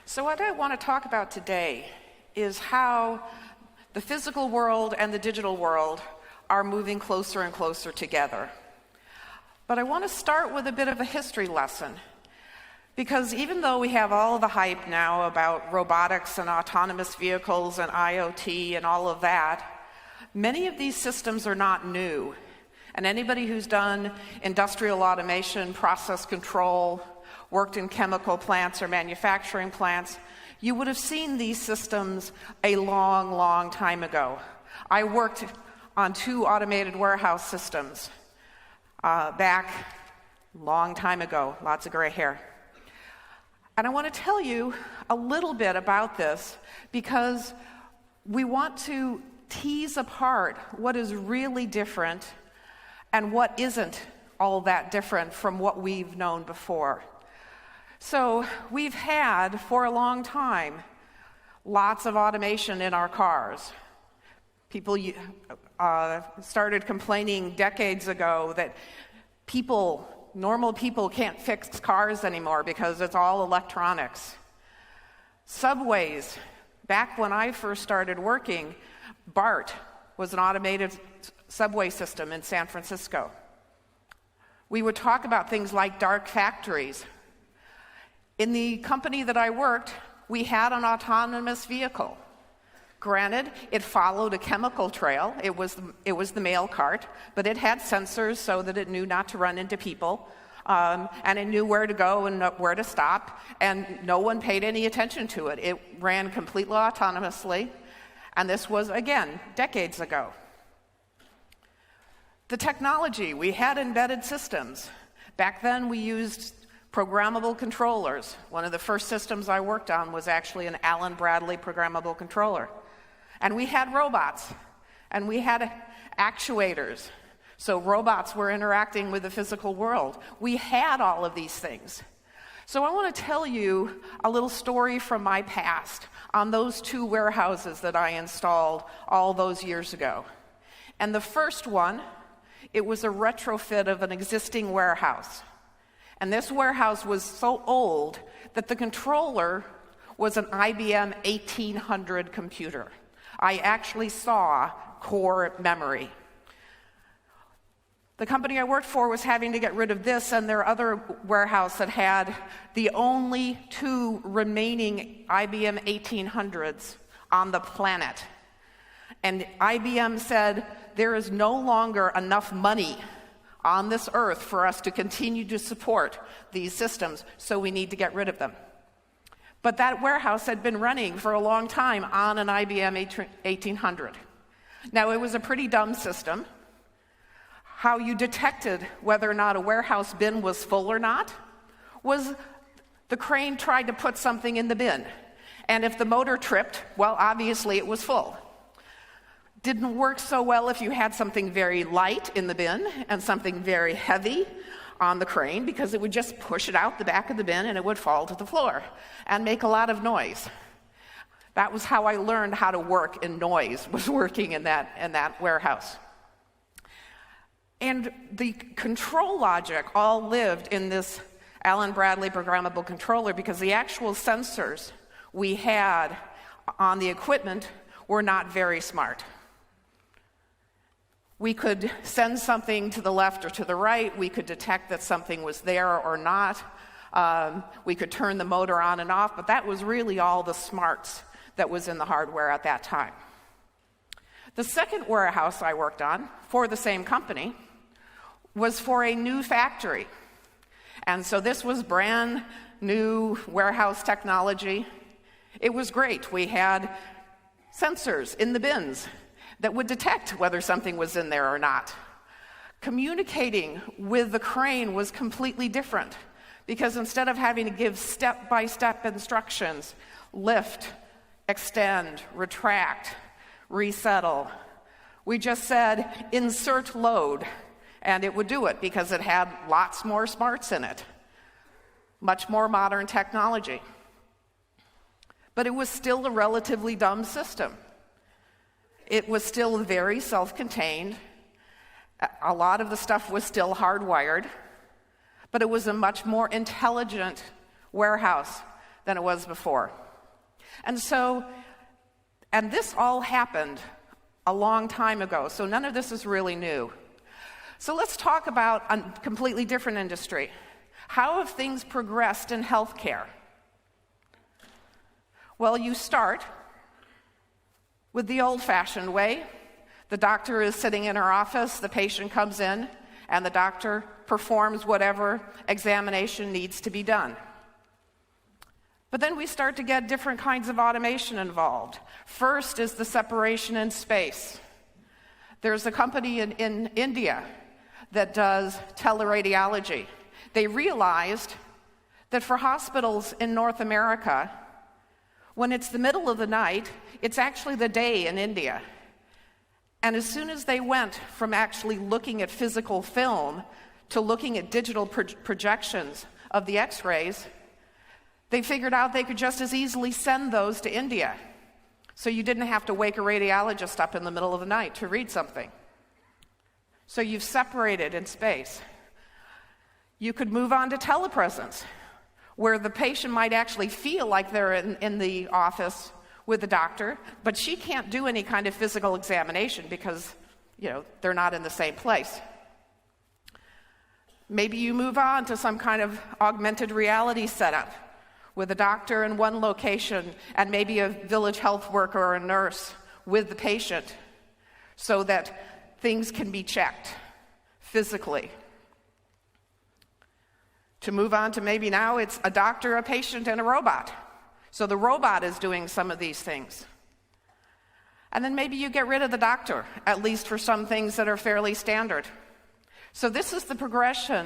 So what I want to talk about today is how the physical world and the digital world are moving closer and closer together. But I want to start with a bit of a history lesson, because even though we have all the hype now about robotics and autonomous vehicles and IoT and all of that, many of these systems are not new. And anybody who's done industrial automation, process control, worked in chemical plants or manufacturing plants, you would have seen these systems a long, long time ago. I worked on 2 automated warehouse systems back a long time ago, lots of gray hair. And I want to tell you a little bit about this because we want to tease apart what is really different and what isn't all that different from what we've known before. So we've had, for a long time, lots of automation in our cars. People started complaining decades ago that normal people can't fix cars anymore because it's all electronics. Subways, back when I first started working, BART was an automated subway system in San Francisco. We would talk about things like dark factories. In the company that I worked, we had an autonomous vehicle. Granted, it followed a chemical trail. It was the mail cart, but it had sensors so that it knew not to run into people, and it knew where to go and where to stop, and no one paid any attention to it. It ran completely autonomously, and this was, again, decades ago. The technology, we had embedded systems. Back then, we used programmable controllers. One of the first systems I worked on was actually an Allen Bradley programmable controller. And we had robots, and we had actuators. So robots were interacting with the physical world. We had all of these things. So I want to tell you a little story from my past on those 2 warehouses that I installed all those years ago. And the first one, it was a retrofit of an existing warehouse. And this warehouse was so old that the controller was an IBM 1800 computer. I actually saw core memory. The company I worked for was having to get rid of this and their other warehouse that had the only 2 remaining IBM 1800s on the planet. And IBM said, there is no longer enough money on this earth for us to continue to support these systems, so we need to get rid of them. But that warehouse had been running for a long time on an IBM 1800. Now, it was a pretty dumb system. How you detected whether or not a warehouse bin was full or not was the crane tried to put something in the bin. And if the motor tripped, well, obviously it was full. Didn't work so well if you had something very light in the bin and something very heavy on the crane, because it would just push it out the back of the bin and it would fall to the floor and make a lot of noise. That was how I learned how to work in noise, was working in that warehouse. And the control logic all lived in this Allen Bradley programmable controller, because the actual sensors we had on the equipment were not very smart. We could send something to the left or to the right. We could detect that something was there or not. We could turn the motor on and off, but that was really all the smarts that was in the hardware at that time. The second warehouse I worked on for the same company was for a new factory. And so this was brand new warehouse technology. It was great. We had sensors in the bins that would detect whether something was in there or not. Communicating with the crane was completely different, because instead of having to give step-by-step instructions, lift, extend, retract, resettle, we just said, insert load, and it would do it because it had lots more smarts in it. Much more modern technology. But it was still a relatively dumb system. It was still very self-contained. A lot of the stuff was still hardwired, but it was a much more intelligent warehouse than it was before. And this all happened a long time ago, so none of this is really new. So let's talk about a completely different industry. How have things progressed in healthcare? Well, you start with the old-fashioned way. The doctor is sitting in her office, the patient comes in, and the doctor performs whatever examination needs to be done. But then we start to get different kinds of automation involved. First is the separation in space. There's a company in India that does teleradiology. They realized that for hospitals in North America, when it's the middle of the night, it's actually the day in India. And as soon as they went from actually looking at physical film to looking at digital projections of the X-rays, they figured out they could just as easily send those to India. So you didn't have to wake a radiologist up in the middle of the night to read something. So you've separated in space. You could move on to telepresence, where the patient might actually feel like they're in the office with the doctor, but she can't do any kind of physical examination because, they're not in the same place. Maybe you move on to some kind of augmented reality setup with a doctor in one location and maybe a village health worker or a nurse with the patient so that things can be checked physically. To move on to maybe now it's a doctor, a patient, and a robot. So the robot is doing some of these things. And then maybe you get rid of the doctor, at least for some things that are fairly standard. So this is the progression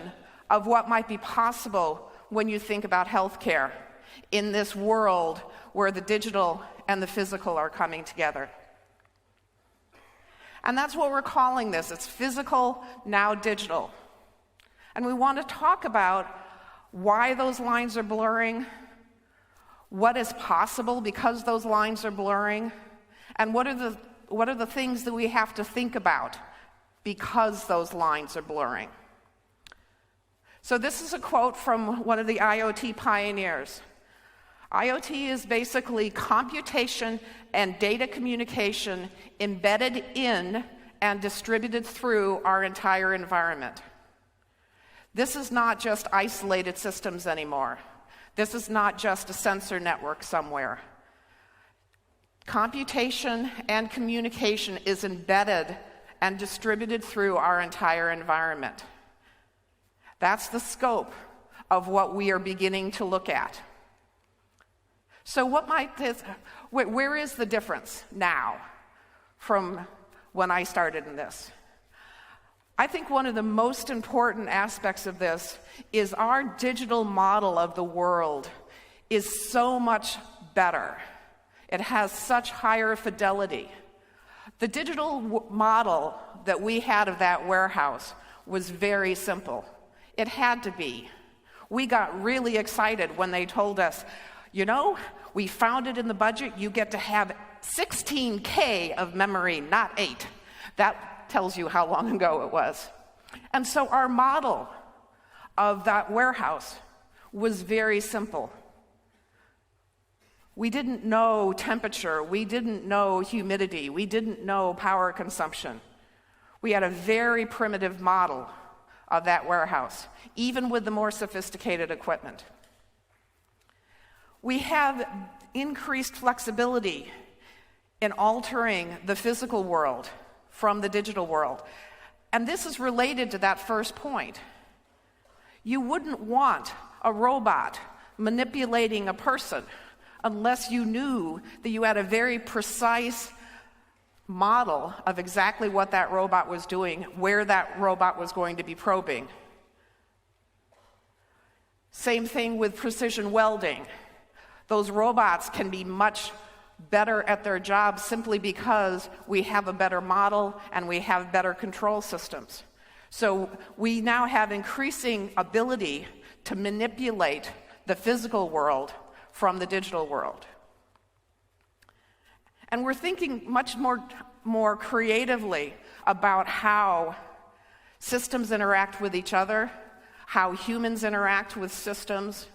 of what might be possible when you think about healthcare in this world where the digital and the physical are coming together. And that's what we're calling this. It's physical, now digital. And we want to talk about why those lines are blurring, what is possible because those lines are blurring, and what are the things that we have to think about because those lines are blurring. So this is a quote from one of the IoT pioneers. IoT is basically computation and data communication embedded in and distributed through our entire environment. This is not just isolated systems anymore. This is not just a sensor network somewhere. Computation and communication is embedded and distributed through our entire environment. That's the scope of what we are beginning to look at. So where is the difference now from when I started in this? I think one of the most important aspects of this is our digital model of the world is so much better. It has such higher fidelity. The digital model that we had of that warehouse was very simple. It had to be. We got really excited when they told us, we found it in the budget, you get to have 16K of memory, not 8. That tells you how long ago it was. And so our model of that warehouse was very simple. We didn't know temperature, we didn't know humidity, we didn't know power consumption. We had a very primitive model of that warehouse, even with the more sophisticated equipment. We have increased flexibility in altering the physical world from the digital world. And this is related to that first point. You wouldn't want a robot manipulating a person unless you knew that you had a very precise model of exactly what that robot was doing, where that robot was going to be probing. Same thing with precision welding. Those robots can be much better at their job simply because we have a better model and we have better control systems. So we now have increasing ability to manipulate the physical world from the digital world. And we're thinking much more creatively about how systems interact with each other, how humans interact with systems,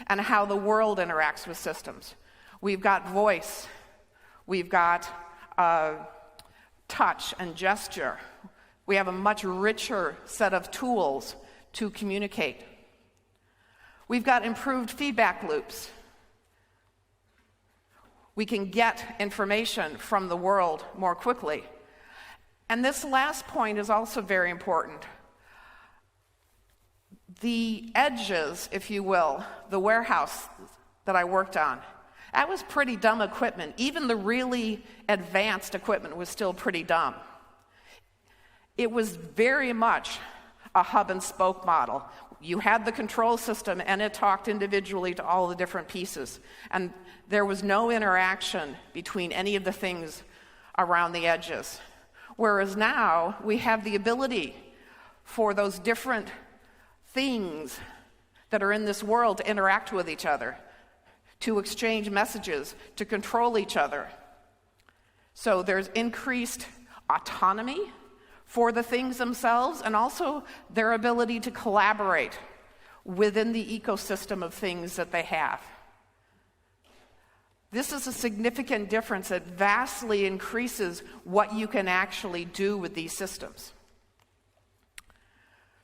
and how the world interacts with systems. We've got voice, we've got touch and gesture. We have a much richer set of tools to communicate. We've got improved feedback loops. We can get information from the world more quickly. And this last point is also very important. The edges, if you will, the warehouse that I worked on, that was pretty dumb equipment. Even the really advanced equipment was still pretty dumb. It was very much a hub and spoke model. You had the control system and it talked individually to all the different pieces. And there was no interaction between any of the things around the edges. Whereas now we have the ability for those different things that are in this world to interact with each other, to exchange messages, to control each other. So there's increased autonomy for the things themselves, and also their ability to collaborate within the ecosystem of things that they have. This is a significant difference that vastly increases what you can actually do with these systems.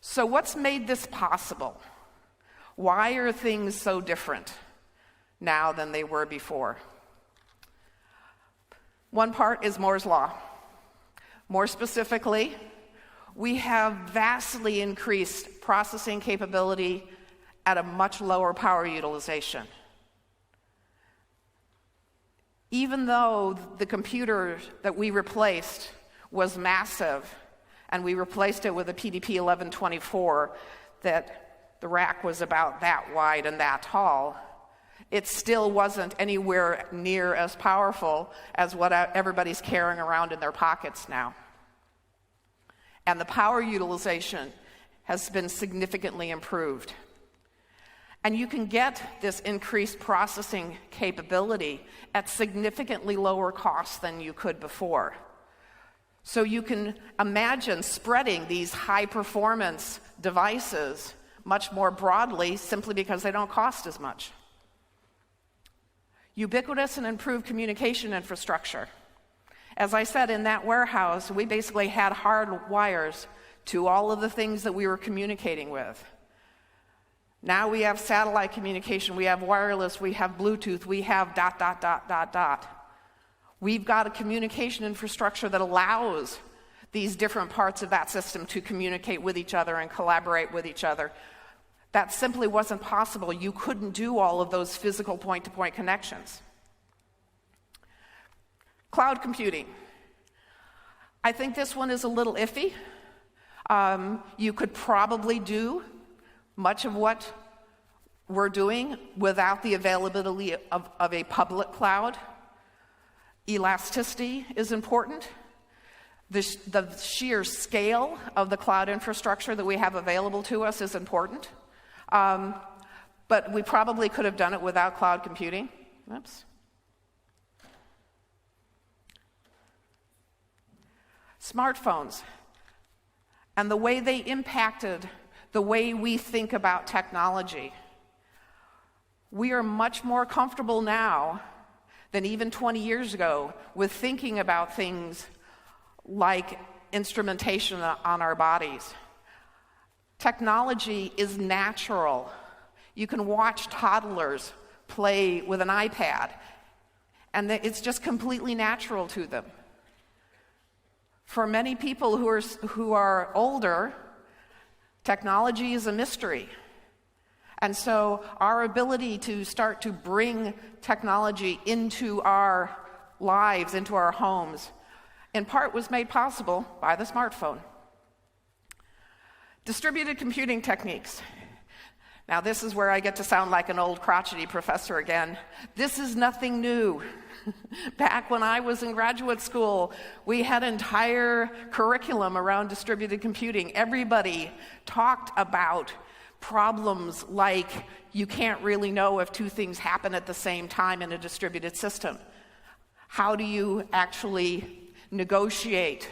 So what's made this possible? Why are things so different now than they were before? One part is Moore's Law. More specifically, we have vastly increased processing capability at a much lower power utilization. Even though the computer that we replaced was massive, and we replaced it with a PDP 1124 that the rack was about that wide and that tall, it still wasn't anywhere near as powerful as what everybody's carrying around in their pockets now. And the power utilization has been significantly improved. And you can get this increased processing capability at significantly lower cost than you could before. So you can imagine spreading these high-performance devices much more broadly simply because they don't cost as much. Ubiquitous and improved communication infrastructure. As I said, in that warehouse, we basically had hard wires to all of the things that we were communicating with. Now we have satellite communication, we have wireless, we have Bluetooth, we have ... We've got a communication infrastructure that allows these different parts of that system to communicate with each other and collaborate with each other. That simply wasn't possible. You couldn't do all of those physical point-to-point connections. Cloud computing. I think this one is a little iffy. You could probably do much of what we're doing without the availability of a public cloud. Elasticity is important. The sheer scale of the cloud infrastructure that we have available to us is important. But we probably could have done it without cloud computing. Oops. Smartphones and the way they impacted the way we think about technology. We are much more comfortable now than even 20 years ago with thinking about things like instrumentation on our bodies. Technology is natural. You can watch toddlers play with an iPad, and it's just completely natural to them. For many people who are older, technology is a mystery. And so our ability to start to bring technology into our lives, into our homes, in part was made possible by the smartphone. Distributed computing techniques. Now this is where I get to sound like an old crotchety professor again. This is nothing new. Back when I was in graduate school, we had an entire curriculum around distributed computing. Everybody talked about problems like you can't really know if two things happen at the same time in a distributed system. How do you actually negotiate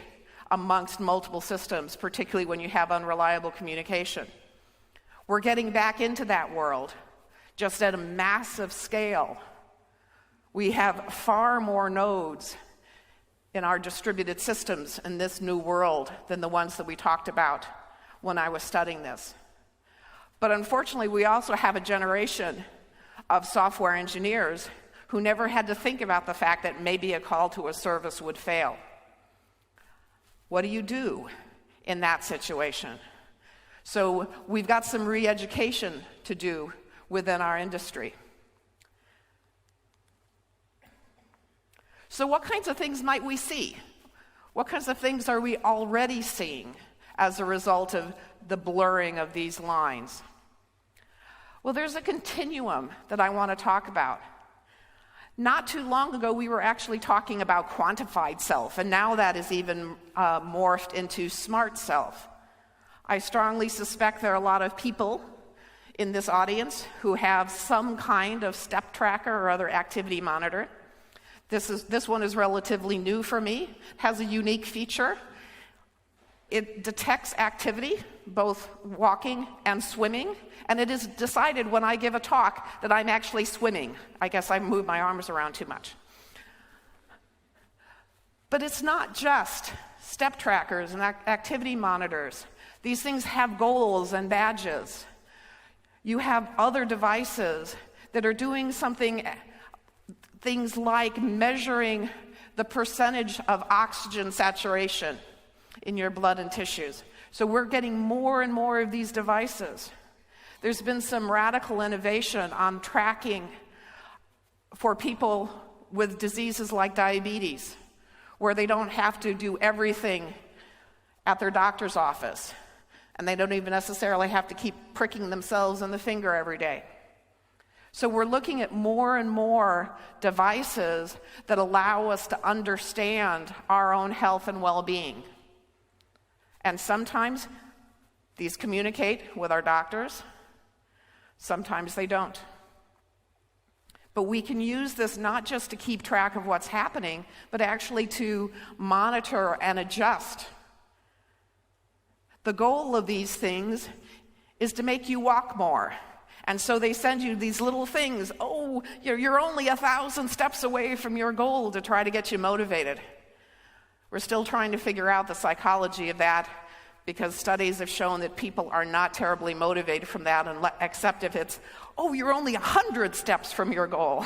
amongst multiple systems, particularly when you have unreliable communication? We're getting back into that world just at a massive scale. We have far more nodes in our distributed systems in this new world than the ones that we talked about when I was studying this. But unfortunately, we also have a generation of software engineers who never had to think about the fact that maybe a call to a service would fail. What do you do in that situation? So we've got some re-education to do within our industry. So what kinds of things might we see? What kinds of things are we already seeing as a result of the blurring of these lines? Well, there's a continuum that I want to talk about. Not too long ago, we were actually talking about quantified self, and now that is even morphed into smart self. I strongly suspect there are a lot of people in this audience who have some kind of step tracker or other activity monitor. This one is relatively new for me, has a unique feature. It detects activity, both walking and swimming, and it is decided when I give a talk that I'm actually swimming. I guess I move my arms around too much. But it's not just step trackers and activity monitors. These things have goals and badges. You have other devices that are doing things like measuring the percentage of oxygen saturation in your blood and tissues. So we're getting more and more of these devices. There's been some radical innovation on tracking for people with diseases like diabetes, where they don't have to do everything at their doctor's office, and they don't even necessarily have to keep pricking themselves in the finger every day. So we're looking at more and more devices that allow us to understand our own health and well-being. And sometimes these communicate with our doctors, sometimes they don't. But we can use this not just to keep track of what's happening, but actually to monitor and adjust. The goal of these things is to make you walk more. And so they send you these little things. Oh, you're only 1,000 steps away from your goal, to try to get you motivated. We're still trying to figure out the psychology of that, because studies have shown that people are not terribly motivated from that, except if it's, oh, you're only 100 steps from your goal.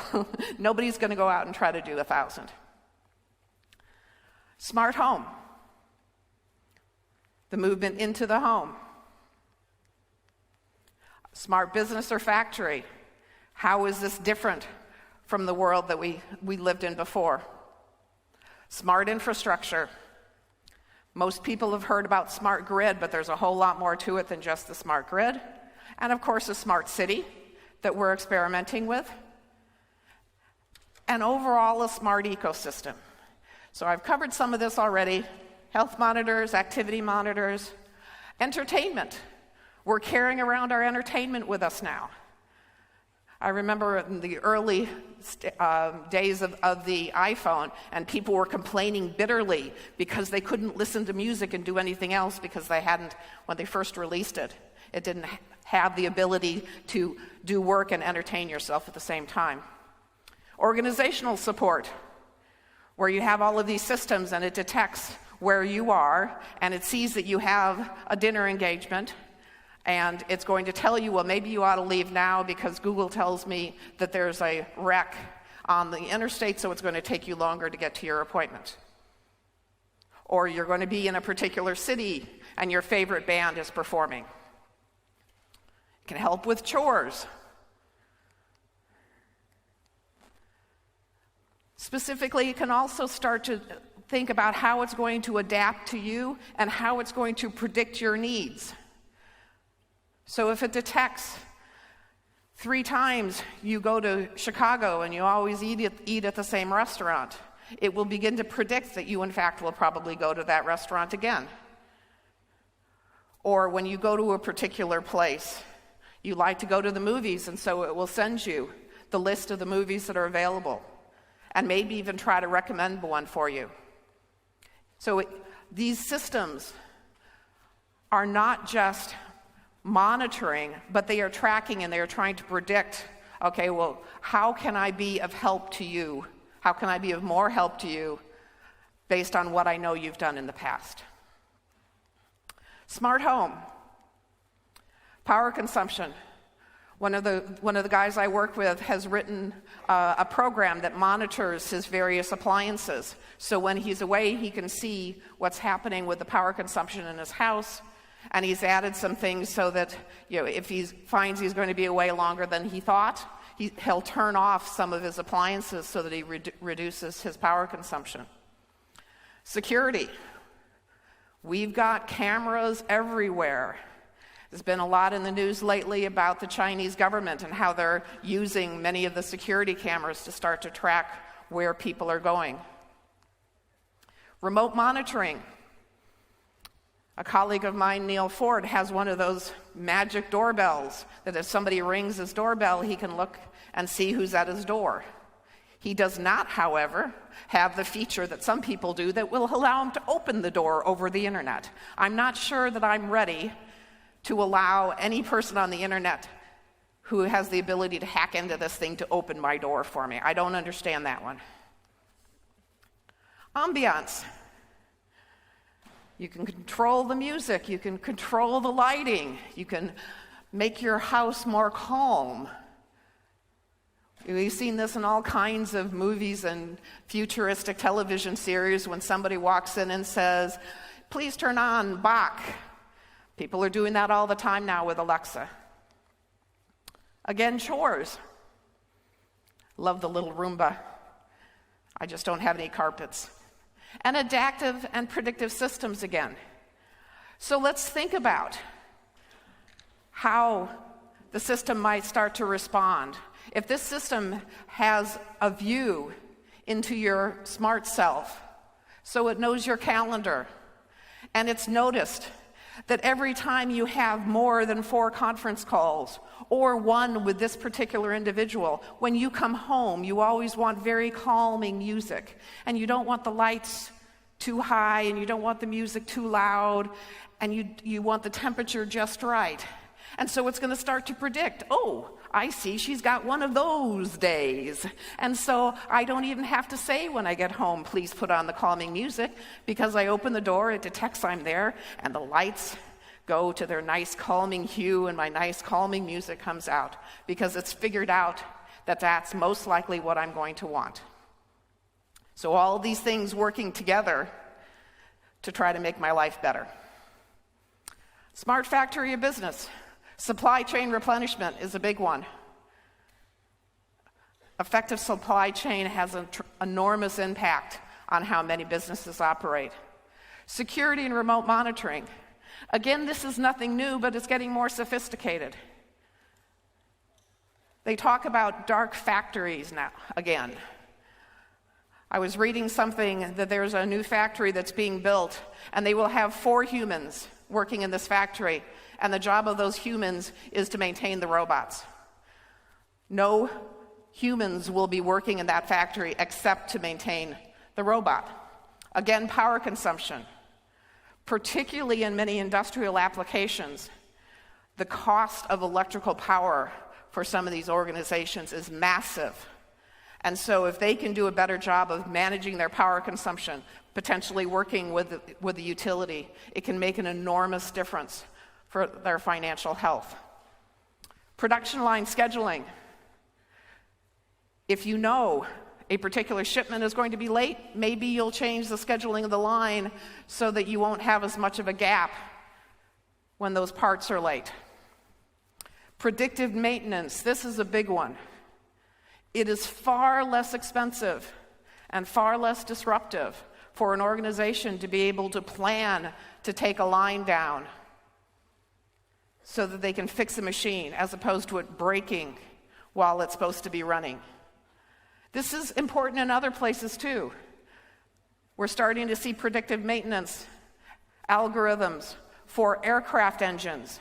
Nobody's going to go out and try to do 1,000. Smart home. The movement into the home. Smart business or factory. How is this different from the world that we lived in before? Smart infrastructure. Most people have heard about smart grid, but there's a whole lot more to it than just the smart grid. And of course, a smart city that we're experimenting with. And overall, a smart ecosystem. So I've covered some of this already. Health monitors, activity monitors, entertainment. We're carrying around our entertainment with us now. I remember in the early days of the iPhone, and people were complaining bitterly because they couldn't listen to music and do anything else because they hadn't, when they first released it, it didn't have the ability to do work and entertain yourself at the same time. Organizational support, where you have all of these systems and it detects where you are, and it sees that you have a dinner engagement, and it's going to tell you, well, maybe you ought to leave now because Google tells me that there's a wreck on the interstate, so it's going to take you longer to get to your appointment. Or you're going to be in a particular city and your favorite band is performing. It can help with chores. Specifically, it can also start to think about how it's going to adapt to you and how it's going to predict your needs. So if it detects 3 times you go to Chicago and you always eat at the same restaurant, it will begin to predict that you, in fact, will probably go to that restaurant again. Or when you go to a particular place, you like to go to the movies, and so it will send you the list of the movies that are available, and maybe even try to recommend one for you. So these systems are not just monitoring, but they are tracking and they are trying to predict okay, well, how can I be of help to you? How can I be of more help to you based on what I know you've done in the past? Smart home. Power consumption. One of the guys I work with has written a program that monitors his various appliances. So when he's away, he can see what's happening with the power consumption in his house. And he's added some things so that, if he finds he's going to be away longer than he thought, he'll turn off some of his appliances so that he reduces his power consumption. Security. We've got cameras everywhere. There's been a lot in the news lately about the Chinese government and how they're using many of the security cameras to start to track where people are going. Remote monitoring. A colleague of mine, Neil Ford, has one of those magic doorbells that if somebody rings his doorbell, he can look and see who's at his door. He does not, however, have the feature that some people do that will allow him to open the door over the internet. I'm not sure that I'm ready to allow any person on the internet who has the ability to hack into this thing to open my door for me. I don't understand that one. Ambiance. You can control the music, you can control the lighting, you can make your house more calm. We've seen this in all kinds of movies and futuristic television series when somebody walks in and says, "Please turn on Bach." People are doing that all the time now with Alexa. Again, chores. Love the little Roomba. I just don't have any carpets. And adaptive and predictive systems again. So let's think about how the system might start to respond. If this system has a view into your smart self, so it knows your calendar, and it's noticed that every time you have more than 4 conference calls, or one with this particular individual, when you come home, you always want very calming music, and you don't want the lights too high, and you don't want the music too loud, and you want the temperature just right. And so it's going to start to predict, oh, I see she's got one of those days. And so I don't even have to say when I get home, please put on the calming music, because I open the door, it detects I'm there, and the lights go to their nice calming hue, and my nice calming music comes out, because it's figured out that that's most likely what I'm going to want. So all these things working together to try to make my life better. Smart factory of business. Supply chain replenishment is a big one. Effective supply chain has an enormous impact on how many businesses operate. Security and remote monitoring. Again, this is nothing new, but it's getting more sophisticated. They talk about dark factories now, again. I was reading something that there's a new factory that's being built, and they will have 4 humans working in this factory, and the job of those humans is to maintain the robots. No humans will be working in that factory except to maintain the robot. Again, power consumption. Particularly in many industrial applications, the cost of electrical power for some of these organizations is massive. And so if they can do a better job of managing their power consumption, potentially working with the utility, it can make an enormous difference for their financial health. Production line scheduling. If you know a particular shipment is going to be late, maybe you'll change the scheduling of the line so that you won't have as much of a gap when those parts are late. Predictive maintenance, this is a big one. It is far less expensive and far less disruptive for an organization to be able to plan to take a line down so that they can fix a machine as opposed to it breaking while it's supposed to be running. This is important in other places too. We're starting to see predictive maintenance algorithms for aircraft engines.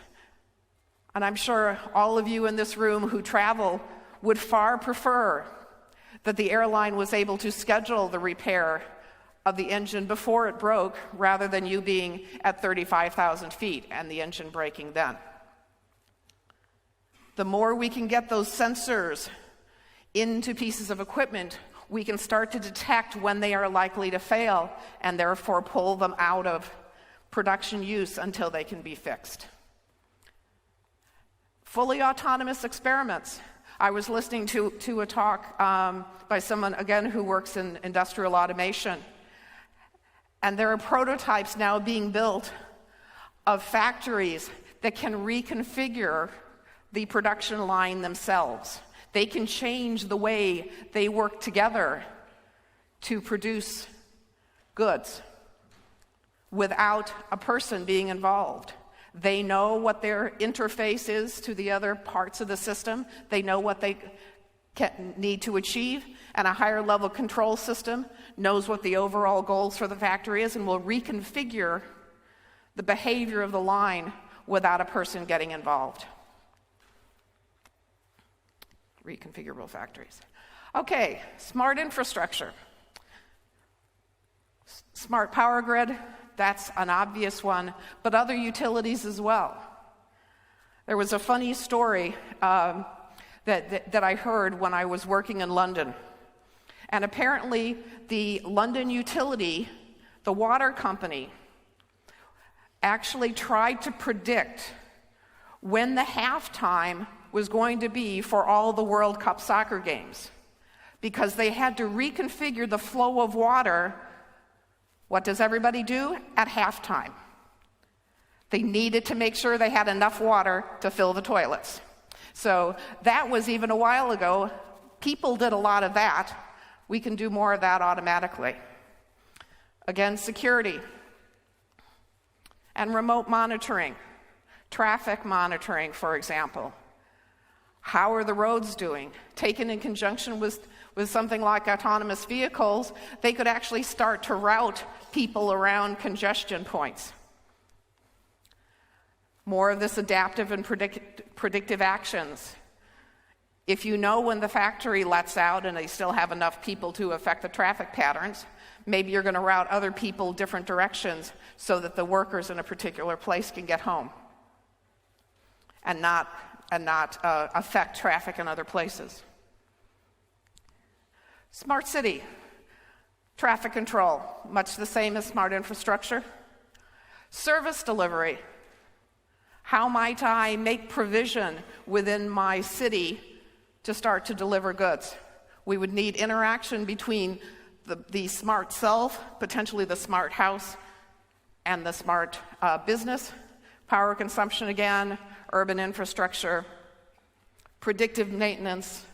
And I'm sure all of you in this room who travel would far prefer that the airline was able to schedule the repair of the engine before it broke, rather than you being at 35,000 feet and the engine breaking then. The more we can get those sensors into pieces of equipment, we can start to detect when they are likely to fail and therefore pull them out of production use until they can be fixed. Fully autonomous experiments. I was listening to a talk by someone, again, who works in industrial automation. And there are prototypes now being built of factories that can reconfigure the production line themselves. They can change the way they work together to produce goods without a person being involved. They know what their interface is to the other parts of the system. They know what they need to achieve, and a higher level control system knows what the overall goals for the factory is and will reconfigure the behavior of the line without a person getting involved. Reconfigurable factories. Okay, smart infrastructure. Smart power grid, that's an obvious one, but other utilities as well. There was a funny story that I heard when I was working in London. And apparently the London utility, the water company, actually tried to predict when the halftime was going to be for all the World Cup soccer games, because they had to reconfigure the flow of water. What does everybody do at halftime? They needed to make sure they had enough water to fill the toilets. So that was even a while ago. People did a lot of that. We can do more of that automatically. Again, security and remote monitoring, traffic monitoring, for example. How are the roads doing? Taken in conjunction with something like autonomous vehicles, they could actually start to route people around congestion points. More of this adaptive and predictive actions. If you know when the factory lets out and they still have enough people to affect the traffic patterns, maybe you're going to route other people different directions so that the workers in a particular place can get home and not affect traffic in other places. Smart city, traffic control, much the same as smart infrastructure. Service delivery. How might I make provision within my city to start to deliver goods? We would need interaction between the smart self, potentially the smart house, and the smart business. Power consumption again, urban infrastructure, predictive maintenance,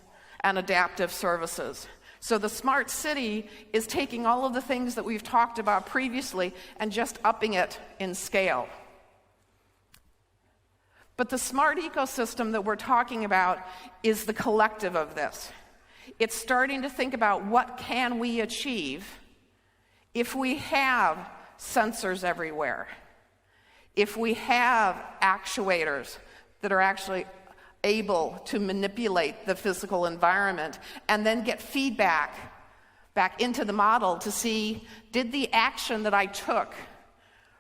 and adaptive services. So the smart city is taking all of the things that we've talked about previously and just upping it in scale. But the smart ecosystem that we're talking about is the collective of this. It's starting to think about what can we achieve if we have sensors everywhere, if we have actuators that are actually able to manipulate the physical environment and then get feedback back into the model to see, did the action that I took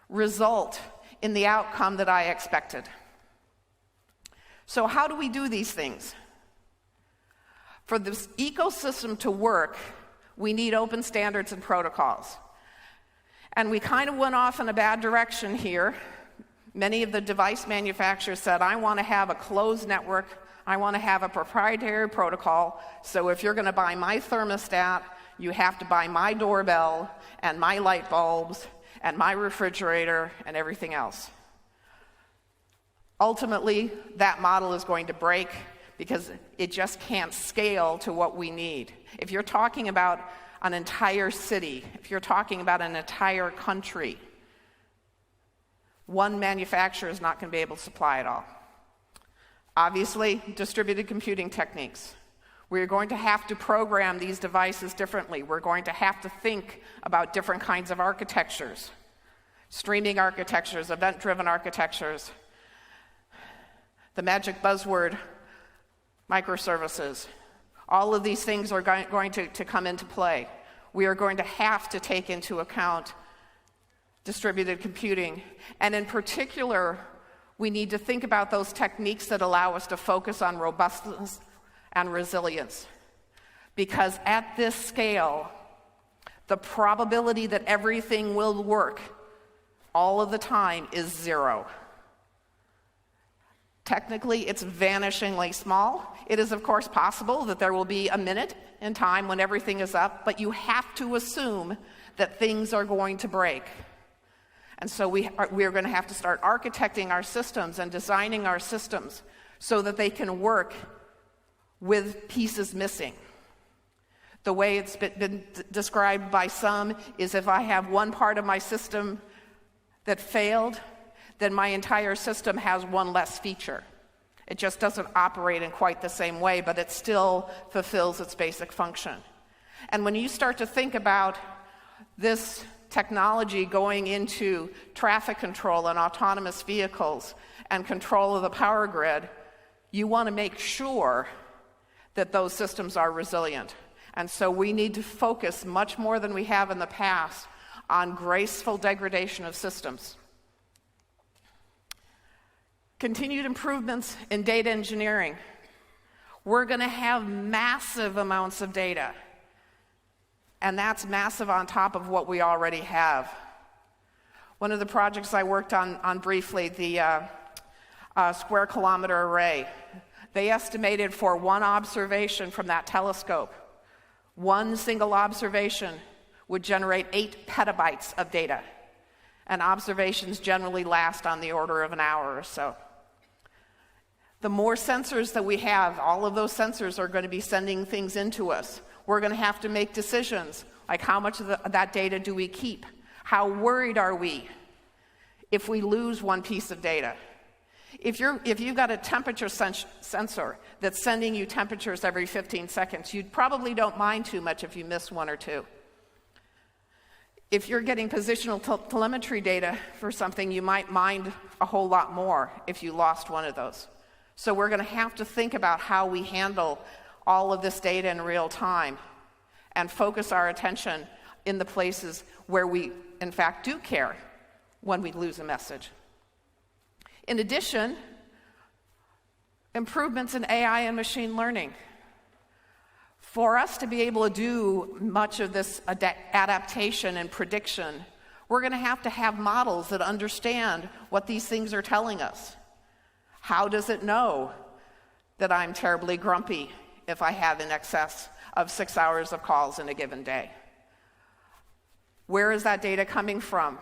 result in the outcome that I expected? So how do we do these things? For this ecosystem to work, we need open standards and protocols. And we kind of went off in a bad direction here. Many of the device manufacturers said, I want to have a closed network, I want to have a proprietary protocol, so if you're going to buy my thermostat, you have to buy my doorbell and my light bulbs and my refrigerator and everything else. Ultimately, that model is going to break because it just can't scale to what we need. If you're talking about an entire city, if you're talking about an entire country, one manufacturer is not going to be able to supply it all. Obviously, distributed computing techniques. We're going to have to program these devices differently. We're going to have to think about different kinds of architectures, streaming architectures, event-driven architectures, the magic buzzword, microservices. All of these things are going to come into play. We are going to have to take into account distributed computing. And in particular, We need to think about those techniques that allow us to focus on robustness and resilience. Because at this scale, the probability that everything will work all of the time is 0. Technically, it's vanishingly small. It is, of course, possible that there will be a minute in time when everything is up, but you have to assume that things are going to break. And so we are going to have to start architecting our systems and designing our systems so that they can work with pieces missing. The way it's been described by some is if I have one part of my system that failed, then my entire system has one less feature. It just doesn't operate in quite the same way, but it still fulfills its basic function. And when you start to think about this technology going into traffic control and autonomous vehicles and control of the power grid, you want to make sure that those systems are resilient. And so we need to focus much more than we have in the past on graceful degradation of systems. Continued improvements in data engineering. We're going to have massive amounts of data. And that's massive on top of what we already have. One of the projects I worked on briefly, the square kilometer array, they estimated for one observation from that telescope, one single observation would generate 8 petabytes of data. And observations generally last on the order of an hour or so. The more sensors that we have, all of those sensors are going to be sending things into us. We're going to have to make decisions, like how much of that data do we keep? How worried are we if we lose one piece of data? If you've got a temperature sensor that's sending you temperatures every 15 seconds, you probably don't mind too much if you miss one or two. If you're getting positional telemetry data for something, you might mind a whole lot more if you lost one of those. So we're going to have to think about how we handle all of this data in real time and focus our attention in the places where we, in fact, do care when we lose a message. In addition, improvements in AI and machine learning. For us to be able to do much of this adaptation and prediction, we're going to have models that understand what these things are telling us. How does it know that I'm terribly grumpy if I have in excess of 6 hours of calls in a given day? Where is that data coming from?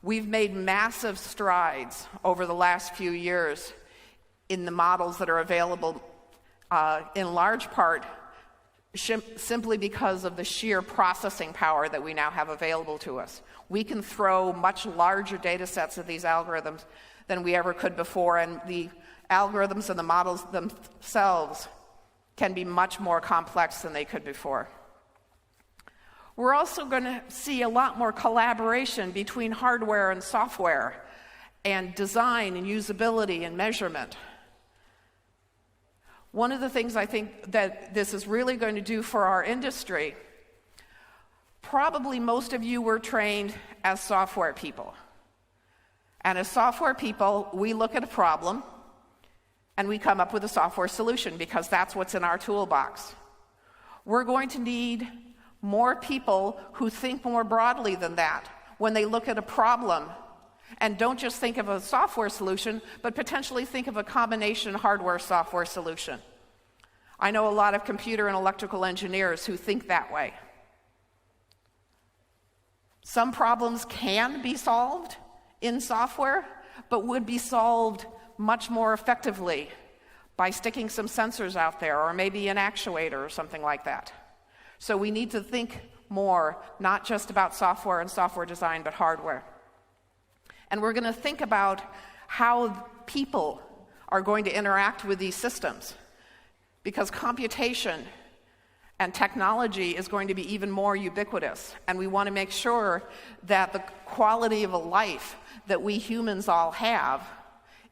We've made massive strides over the last few years in the models that are available, in large part simply because of the sheer processing power that we now have available to us. We can throw much larger data sets of these algorithms than we ever could before, and the algorithms and the models themselves can be much more complex than they could before. We're also going to see a lot more collaboration between hardware and software, and design and usability and measurement. One of the things I think that this is really going to do for our industry, probably most of you were trained as software people. And as software people, we look at a problem and we come up with a software solution because that's what's in our toolbox. We're going to need more people who think more broadly than that when they look at a problem and don't just think of a software solution, but potentially think of a combination hardware-software solution. I know a lot of computer and electrical engineers who think that way. Some problems can be solved in software, but would be solved much more effectively by sticking some sensors out there, or maybe an actuator or something like that. So we need to think more, not just about software and software design, but hardware. And we're going to think about how people are going to interact with these systems, because computation and technology is going to be even more ubiquitous, and we want to make sure that the quality of a life that we humans all have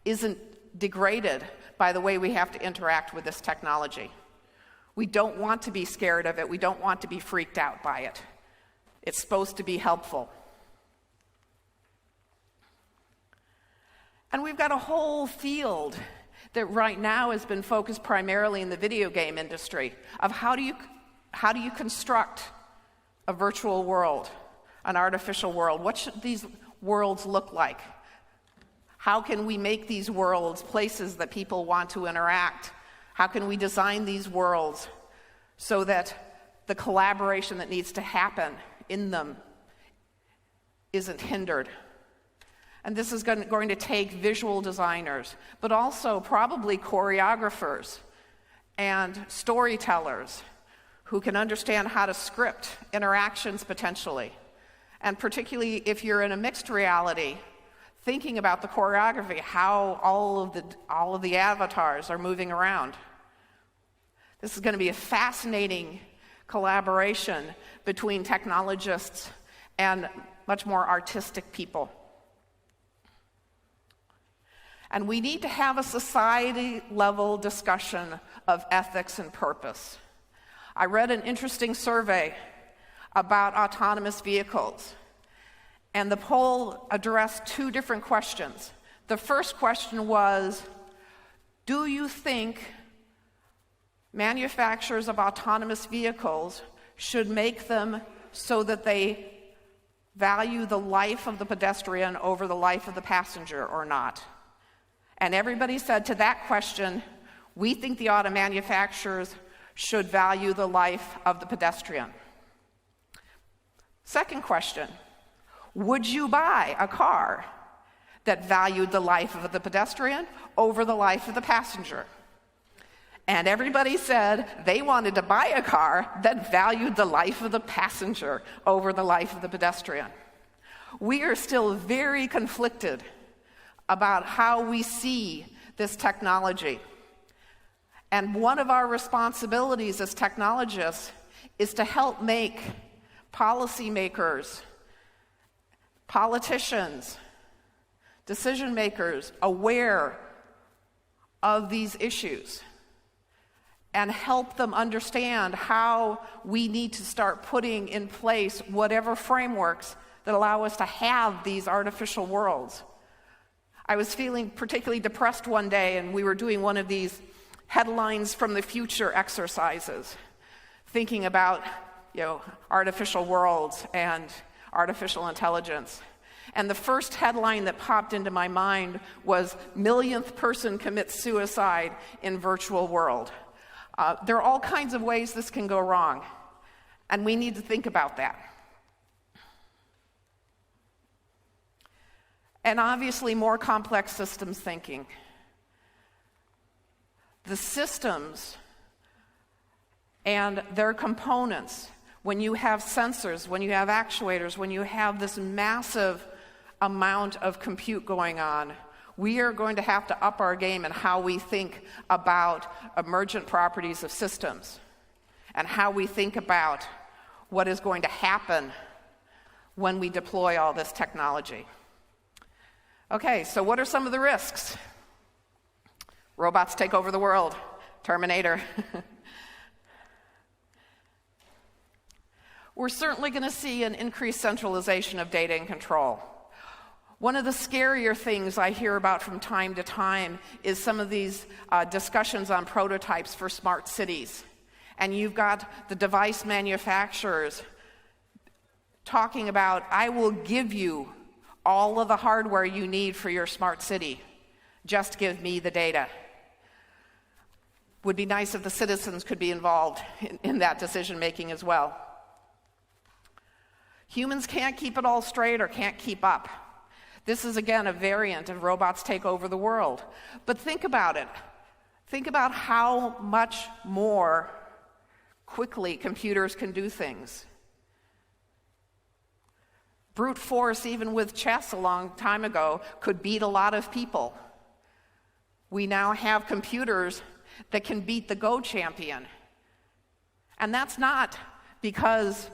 isn't degraded by the way we have to interact with this technology. We don't want to be scared of it. We don't want to be freaked out by it. It's supposed to be helpful. And we've got a whole field that right now has been focused primarily in the video game industry of how do you construct a virtual world, an artificial world? What should these worlds look like? How can we make these worlds places that people want to interact? How can we design these worlds so that the collaboration that needs to happen in them isn't hindered? And this is going to take visual designers, but also probably choreographers and storytellers who can understand how to script interactions potentially. And particularly if you're in a mixed reality, thinking about the choreography, how all of the avatars are moving around. This is going to be a fascinating collaboration between technologists and much more artistic people. And we need to have a society-level discussion of ethics and purpose. I read an interesting survey about autonomous vehicles, and the poll addressed two different questions. The first question was, do you think manufacturers of autonomous vehicles should make them so that they value the life of the pedestrian over the life of the passenger or not? And everybody said to that question, we think the auto manufacturers should value the life of the pedestrian. Second question, would you buy a car that valued the life of the pedestrian over the life of the passenger? And everybody said they wanted to buy a car that valued the life of the passenger over the life of the pedestrian. We are still very conflicted about how we see this technology. And one of our responsibilities as technologists is to help make policymakers, politicians, decision makers aware of these issues and help them understand how we need to start putting in place whatever frameworks that allow us to have these artificial worlds. I was feeling particularly depressed one day, and we were doing one of these headlines from the future exercises, thinking about, artificial worlds and artificial intelligence. And the first headline that popped into my mind was, "Millionth person commits suicide in virtual world." There are all kinds of ways this can go wrong, and we need to think about that. And obviously, more complex systems thinking. The systems and their components, when you have sensors, when you have actuators, when you have this massive amount of compute going on, we are going to have to up our game in how we think about emergent properties of systems and how we think about what is going to happen when we deploy all this technology. Okay, so what are some of the risks? Robots take over the world. Terminator. We're certainly going to see an increased centralization of data and control. One of the scarier things I hear about from time to time is some of these discussions on prototypes for smart cities. And you've got the device manufacturers talking about, I will give you all of the hardware you need for your smart city. Just give me the data. Would be nice if the citizens could be involved in that decision making as well. Humans can't keep it all straight or can't keep up. This is, again, a variant of robots take over the world. But think about it. Think about how much more quickly computers can do things. Brute force, even with chess a long time ago, could beat a lot of people. We now have computers that can beat the Go champion. And that's not because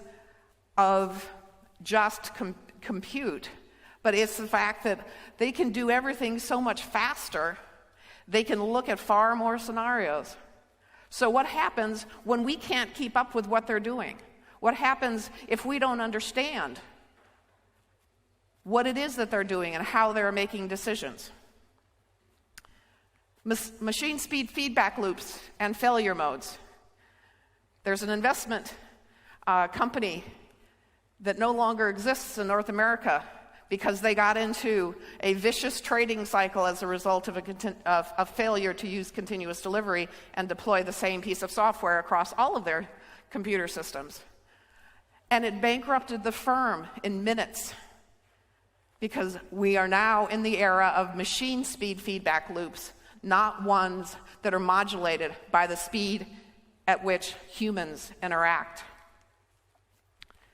of just compute, but it's the fact that they can do everything so much faster, they can look at far more scenarios. So what happens when we can't keep up with what they're doing? What happens if we don't understand what it is that they're doing and how they're making decisions? Machine speed feedback loops and failure modes. There's an investment company that no longer exists in North America because they got into a vicious trading cycle as a result of a failure to use continuous delivery and deploy the same piece of software across all of their computer systems. And it bankrupted the firm in minutes because we are now in the era of machine speed feedback loops, not ones that are modulated by the speed at which humans interact.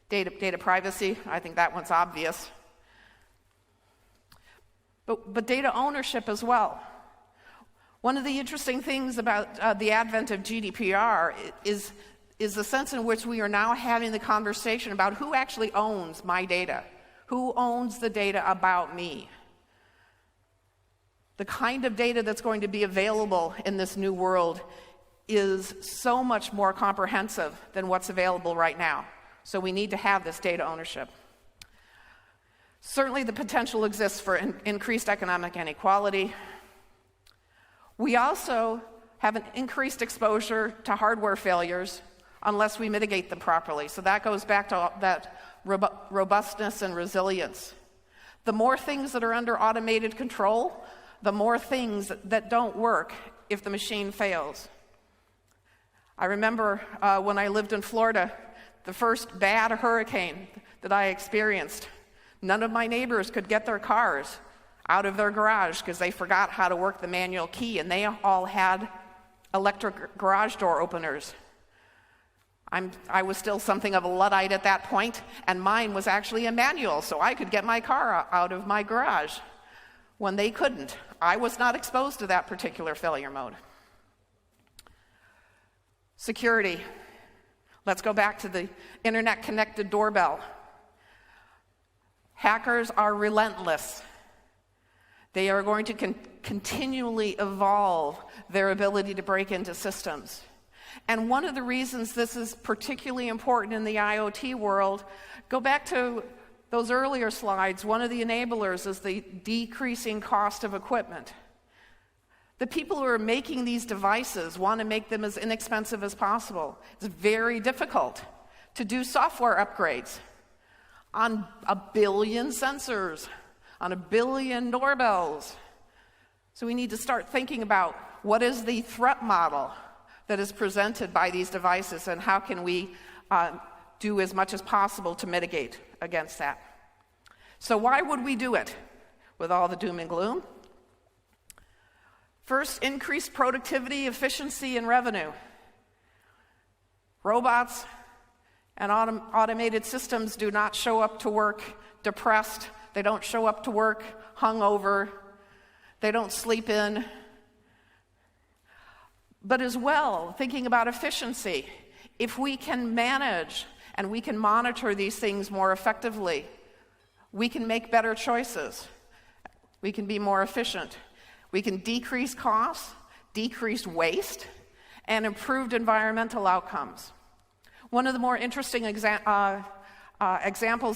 Data privacy, I think that one's obvious. But data ownership as well. One of the interesting things about the advent of GDPR is the sense in which we are now having the conversation about who actually owns my data, who owns the data about me. The kind of data that's going to be available in this new world is so much more comprehensive than what's available right now. So we need to have this data ownership. Certainly the potential exists for increased economic inequality. We also have an increased exposure to hardware failures unless we mitigate them properly. So that goes back to that robustness and resilience. The more things that are under automated control, the more things that don't work if the machine fails. I remember when I lived in Florida, the first bad hurricane that I experienced, none of my neighbors could get their cars out of their garage because they forgot how to work the manual key, and they all had electric garage door openers. I was still something of a Luddite at that point, and mine was actually a manual, so I could get my car out of my garage when they couldn't. I was not exposed to that particular failure mode. Security. Let's go back to the internet-connected doorbell. Hackers are relentless. They are going to continually evolve their ability to break into systems. And one of the reasons this is particularly important in the IoT world, go back to those earlier slides, one of the enablers is the decreasing cost of equipment. The people who are making these devices want to make them as inexpensive as possible. It's very difficult to do software upgrades on 1 billion sensors, on 1 billion doorbells. So we need to start thinking about what is the threat model that is presented by these devices and how can we do as much as possible to mitigate against that. So why would we do it with all the doom and gloom? First, increased productivity, efficiency, and revenue. Robots and automated systems do not show up to work depressed. They don't show up to work hungover. They don't sleep in. But as well, thinking about efficiency, if we can manage and we can monitor these things more effectively, we can make better choices. We can be more efficient. We can decrease costs, decrease waste, and improved environmental outcomes. One of the more interesting examples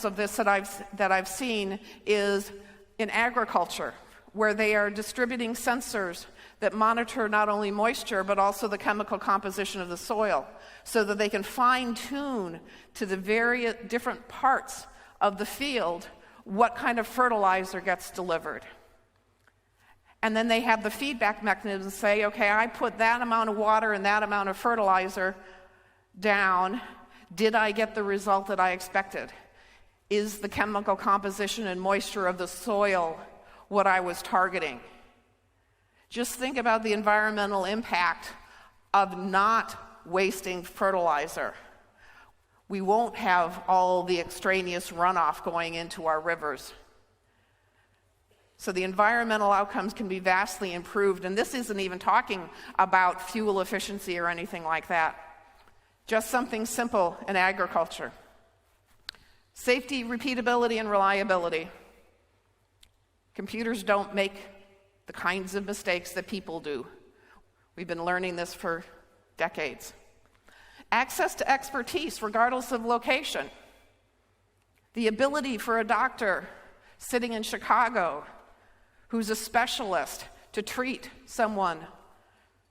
of this that I've seen is in agriculture, where they are distributing sensors that monitor not only moisture but also the chemical composition of the soil, so that they can fine-tune to the very different parts of the field what kind of fertilizer gets delivered. And then they have the feedback mechanism say, okay, I put that amount of water and that amount of fertilizer down. Did I get the result that I expected? Is the chemical composition and moisture of the soil what I was targeting? Just think about the environmental impact of not wasting fertilizer. We won't have all the extraneous runoff going into our rivers. So the environmental outcomes can be vastly improved, and this isn't even talking about fuel efficiency or anything like that. Just something simple in agriculture. Safety, repeatability, and reliability. Computers don't make the kinds of mistakes that people do. We've been learning this for decades. Access to expertise, regardless of location. The ability for a doctor sitting in Chicago who's a specialist to treat someone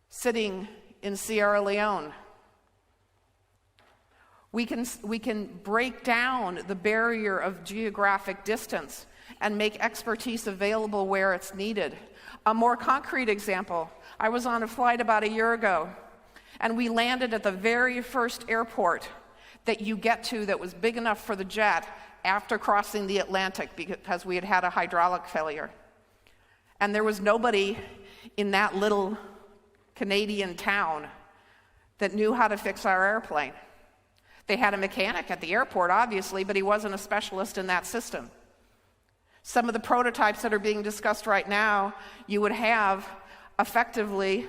sitting in Sierra Leone. We can break down the barrier of geographic distance and make expertise available where it's needed. A more concrete example, I was on a flight about a year ago, and we landed at the very first airport that you get to that was big enough for the jet after crossing the Atlantic because we had had a hydraulic failure. And there was nobody in that little Canadian town that knew how to fix our airplane. They had a mechanic at the airport, obviously, but he wasn't a specialist in that system. Some of the prototypes that are being discussed right now, you would have effectively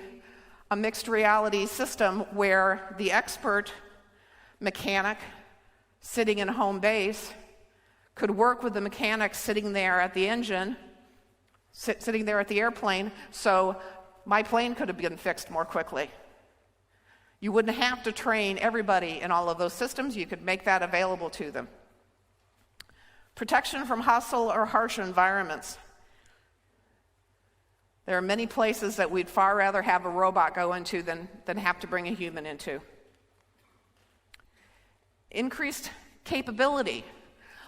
a mixed reality system where the expert mechanic sitting in home base could work with the mechanic sitting there at the engine, sitting there at the airplane, so my plane could have been fixed more quickly. You wouldn't have to train everybody in all of those systems. You could make that available to them. Protection from hostile or harsh environments. There are many places that we'd far rather have a robot go into than have to bring a human into. Increased capability.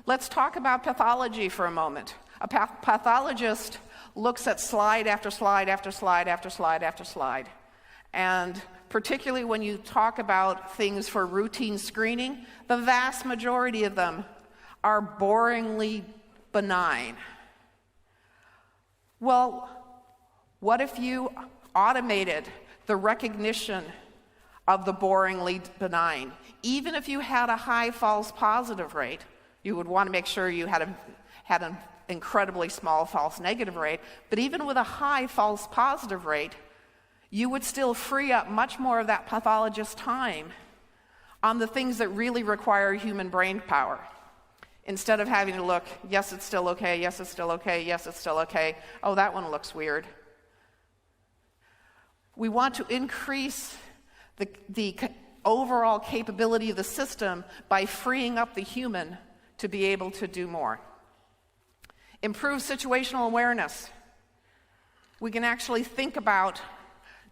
Let's talk about pathology for a moment. A pathologist looks at slide after slide after slide after slide after slide. And particularly when you talk about things for routine screening, the vast majority of them are boringly benign. Well, what if you automated the recognition of the boringly benign? Even if you had a high false positive rate, you would want to make sure you had an incredibly small false negative rate, but even with a high false positive rate, you would still free up much more of that pathologist's time on the things that really require human brain power. Instead of having to look, yes, it's still okay, yes, it's still okay, yes, it's still okay, oh, that one looks weird. We want to increase the overall capability of the system by freeing up the human to be able to do more. Improve situational awareness. We can actually think about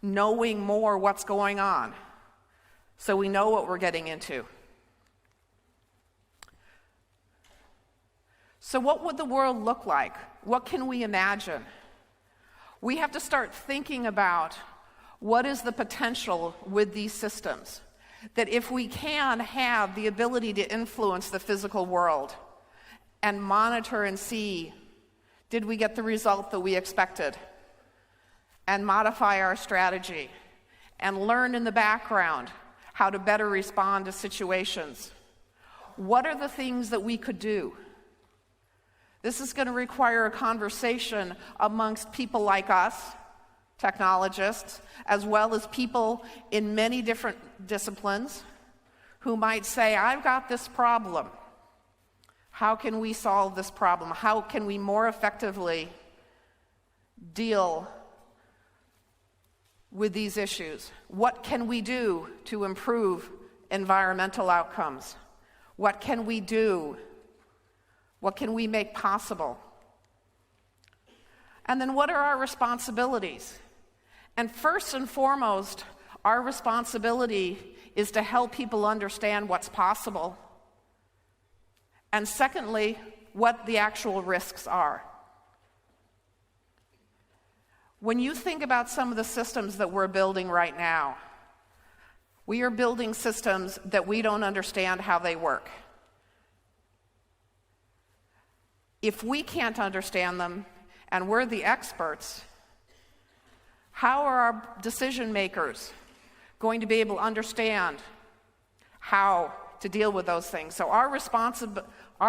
knowing more what's going on, so we know what we're getting into. So what would the world look like? What can we imagine? We have to start thinking about what is the potential with these systems. That if we can have the ability to influence the physical world and monitor and see, did we get the result that we expected? And modify our strategy and learn in the background how to better respond to situations. What are the things that we could do? This is going to require a conversation amongst people like us, technologists, as well as people in many different disciplines who might say, I've got this problem. How can we solve this problem? How can we more effectively deal with these issues? What can we do to improve environmental outcomes? What can we do? What can we make possible? And then what are our responsibilities? And first and foremost, our responsibility is to help people understand what's possible. And secondly, what the actual risks are. When you think about some of the systems that we're building right now, we are building systems that we don't understand how they work. If we can't understand them, and we're the experts, how are our decision makers going to be able to understand how to deal with those things? So our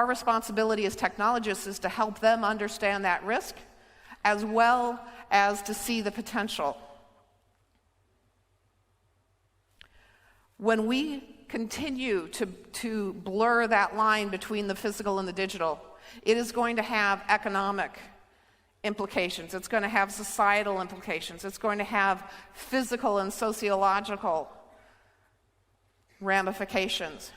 responsibility as technologists is to help them understand that risk, as well as to see the potential. When we continue to blur that line between the physical and the digital, it is going to have economic implications. It's going to have societal implications. It's going to have physical and sociological ramifications.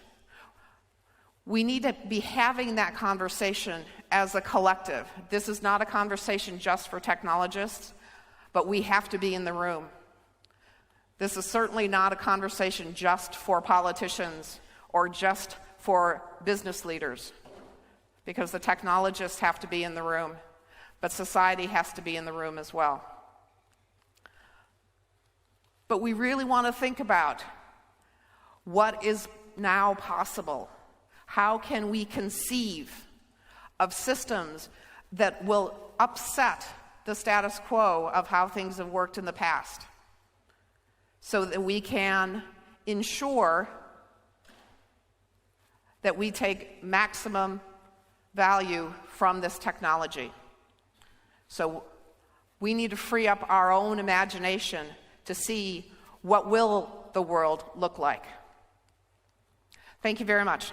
We need to be having that conversation as a collective. This is not a conversation just for technologists, but we have to be in the room. This is certainly not a conversation just for politicians or just for business leaders, because the technologists have to be in the room, but society has to be in the room as well. But we really want to think about what is now possible. How can we conceive of systems that will upset the status quo of how things have worked in the past, so that we can ensure that we take maximum value from this technology. So we need to free up our own imagination to see what will the world look like. Thank you very much.